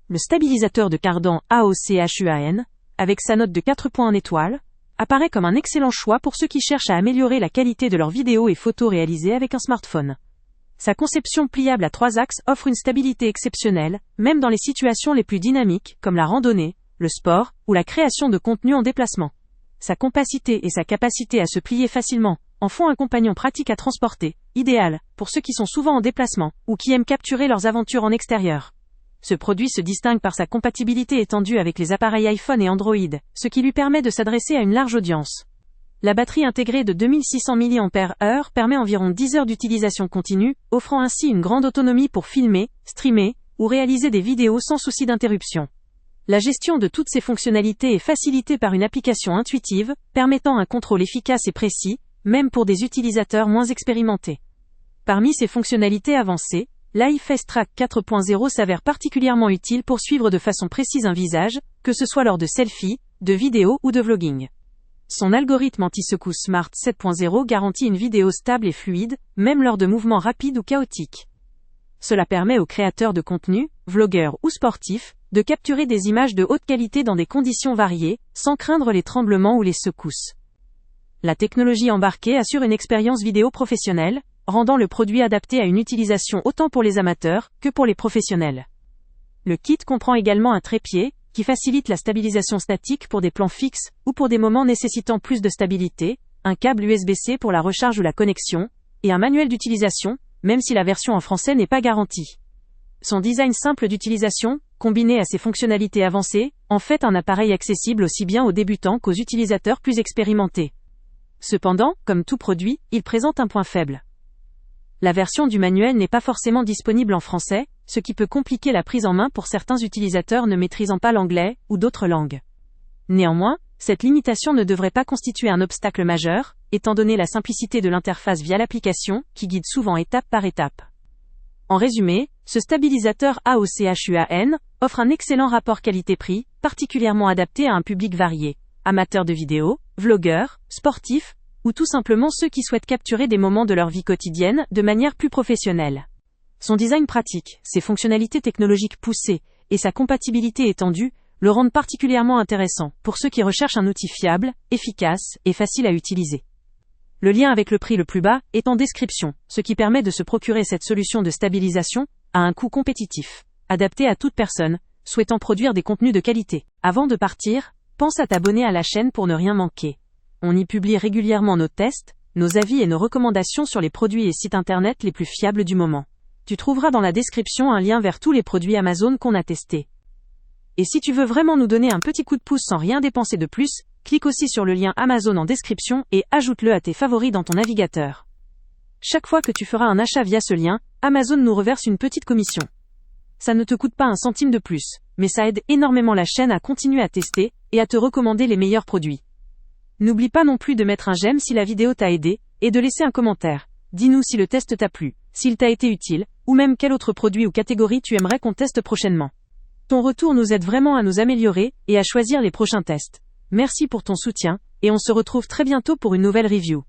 Le stabilisateur de cardan AOCHUAN, avec sa note de 4 points en étoile, apparaît comme un excellent choix pour ceux qui cherchent à améliorer la qualité de leurs vidéos et photos réalisées avec un smartphone. Sa conception pliable à 3 axes offre une stabilité exceptionnelle, même dans les situations les plus dynamiques, comme la randonnée, le sport, ou la création de contenu en déplacement. Sa compacité et sa capacité à se plier facilement en font un compagnon pratique à transporter, idéal pour ceux qui sont souvent en déplacement, ou qui aiment capturer leurs aventures en extérieur. Ce produit se distingue par sa compatibilité étendue avec les appareils iPhone et Android, ce qui lui permet de s'adresser à une large audience. La batterie intégrée de 2600 mAh permet environ 10 heures d'utilisation continue, offrant ainsi une grande autonomie pour filmer, streamer, ou réaliser des vidéos sans souci d'interruption. La gestion de toutes ces fonctionnalités est facilitée par une application intuitive, permettant un contrôle efficace et précis, même pour des utilisateurs moins expérimentés. Parmi ces fonctionnalités avancées, l'iFace Track 4.0 s'avère particulièrement utile pour suivre de façon précise un visage, que ce soit lors de selfies, de vidéos ou de vlogging. Son algorithme anti-secousse Smart 7.0 garantit une vidéo stable et fluide, même lors de mouvements rapides ou chaotiques. Cela permet aux créateurs de contenu, vlogueurs ou sportifs, de capturer des images de haute qualité dans des conditions variées, sans craindre les tremblements ou les secousses. La technologie embarquée assure une expérience vidéo professionnelle, rendant le produit adapté à une utilisation autant pour les amateurs que pour les professionnels. Le kit comprend également un trépied, qui facilite la stabilisation statique pour des plans fixes ou pour des moments nécessitant plus de stabilité, un câble USB-C pour la recharge ou la connexion, et un manuel d'utilisation, même si la version en français n'est pas garantie. Son design simple d'utilisation, combiné à ses fonctionnalités avancées, en fait un appareil accessible aussi bien aux débutants qu'aux utilisateurs plus expérimentés. Cependant, comme tout produit, il présente un point faible. La version du manuel n'est pas forcément disponible en français, ce qui peut compliquer la prise en main pour certains utilisateurs ne maîtrisant pas l'anglais ou d'autres langues. Néanmoins, cette limitation ne devrait pas constituer un obstacle majeur, étant donné la simplicité de l'interface via l'application, qui guide souvent étape par étape. En résumé, ce stabilisateur AOCHUAN offre un excellent rapport qualité-prix, particulièrement adapté à un public varié, amateurs de vidéos, vlogueurs, sportifs, ou tout simplement ceux qui souhaitent capturer des moments de leur vie quotidienne de manière plus professionnelle. Son design pratique, ses fonctionnalités technologiques poussées, et sa compatibilité étendue, le rendent particulièrement intéressant pour ceux qui recherchent un outil fiable, efficace et facile à utiliser. Le lien avec le prix le plus bas est en description, ce qui permet de se procurer cette solution de stabilisation à un coût compétitif, adapté à toute personne souhaitant produire des contenus de qualité. Avant de partir, pense à t'abonner à la chaîne pour ne rien manquer. On y publie régulièrement nos tests, nos avis et nos recommandations sur les produits et sites internet les plus fiables du moment. Tu trouveras dans la description un lien vers tous les produits Amazon qu'on a testés. Et si tu veux vraiment nous donner un petit coup de pouce sans rien dépenser de plus, clique aussi sur le lien Amazon en description et ajoute-le à tes favoris dans ton navigateur. Chaque fois que tu feras un achat via ce lien, Amazon nous reverse une petite commission. Ça ne te coûte pas un centime de plus, mais ça aide énormément la chaîne à continuer à tester et à te recommander les meilleurs produits. N'oublie pas non plus de mettre un j'aime si la vidéo t'a aidé, et de laisser un commentaire. Dis-nous si le test t'a plu, s'il t'a été utile, ou même quel autre produit ou catégorie tu aimerais qu'on teste prochainement. Ton retour nous aide vraiment à nous améliorer et à choisir les prochains tests. Merci pour ton soutien, et on se retrouve très bientôt pour une nouvelle review.